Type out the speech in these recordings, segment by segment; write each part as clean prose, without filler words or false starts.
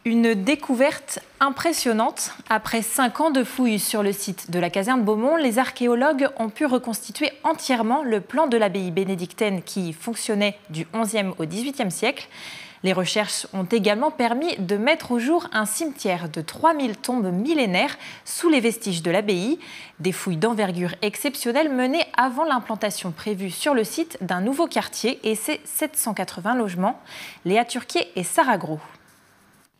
Une découverte impressionnante. Après 5 ans de fouilles sur le site de la caserne Beaumont, les archéologues ont pu reconstituer entièrement le plan de l'abbaye bénédictine qui fonctionnait du XIe au XVIIIe siècle. Les recherches ont également permis de mettre au jour un cimetière de 3000 tombes millénaires sous les vestiges de l'abbaye. Des fouilles d'envergure exceptionnelle menées avant l'implantation prévue sur le site d'un nouveau quartier et ses 780 logements. Léa Turquier et Sarah Gros.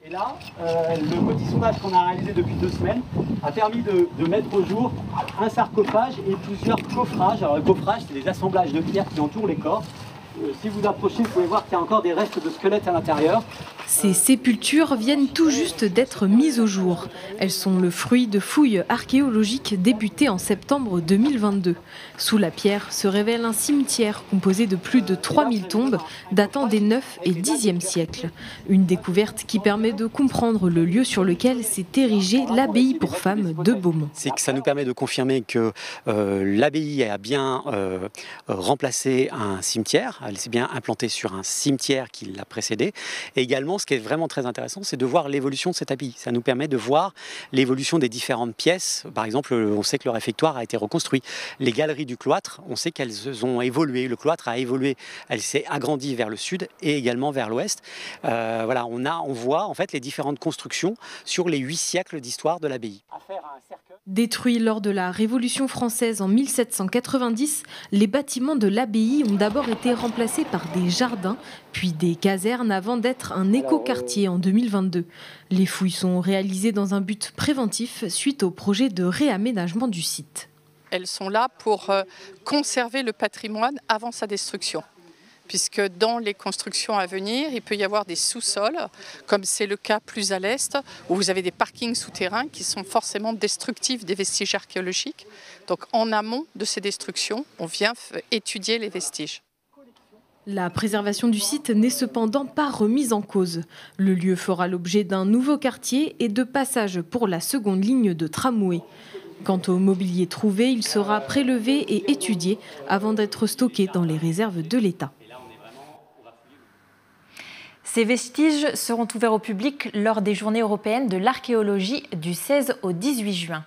Et là, le petit sondage qu'on a réalisé depuis 2 semaines a permis de mettre au jour un sarcophage et plusieurs coffrages. Alors le coffrage, c'est les assemblages de pierres qui entourent les corps. Si vous approchez, vous pouvez voir qu'il y a encore des restes de squelettes à l'intérieur. Ces sépultures viennent tout juste d'être mises au jour. Elles sont le fruit de fouilles archéologiques débutées en septembre 2022. Sous la pierre se révèle un cimetière composé de plus de 3000 tombes datant des 9 et 10e siècles. Une découverte qui permet de comprendre le lieu sur lequel s'est érigée l'abbaye pour femmes de Beaumont. C'est que ça nous permet de confirmer que l'abbaye a bien remplacé un cimetière. Elle s'est bien implantée sur un cimetière qui l'a précédé. Et également, ce qui est vraiment très intéressant, c'est de voir l'évolution de cette abbaye. Ça nous permet de voir l'évolution des différentes pièces. Par exemple, on sait que le réfectoire a été reconstruit. Les galeries du cloître, on sait qu'elles ont évolué. Le cloître a évolué. Elle s'est agrandie vers le sud et également vers l'ouest. Voilà, on voit en fait les différentes constructions sur les 8 siècles d'histoire de l'abbaye. Détruits lors de la Révolution française en 1790, les bâtiments de l'abbaye ont d'abord été remplacés par des jardins, puis des casernes avant d'être un écoquartier en 2022. Les fouilles sont réalisées dans un but préventif suite au projet de réaménagement du site. Elles sont là pour conserver le patrimoine avant sa destruction, puisque dans les constructions à venir, il peut y avoir des sous-sols, comme c'est le cas plus à l'est, où vous avez des parkings souterrains qui sont forcément destructifs des vestiges archéologiques. Donc en amont de ces destructions, on vient étudier les vestiges. La préservation du site n'est cependant pas remise en cause. Le lieu fera l'objet d'un nouveau quartier et de passages pour la seconde ligne de tramway. Quant au mobilier trouvé, il sera prélevé et étudié avant d'être stocké dans les réserves de l'État. Ces vestiges seront ouverts au public lors des Journées européennes de l'archéologie du 16 au 18 juin.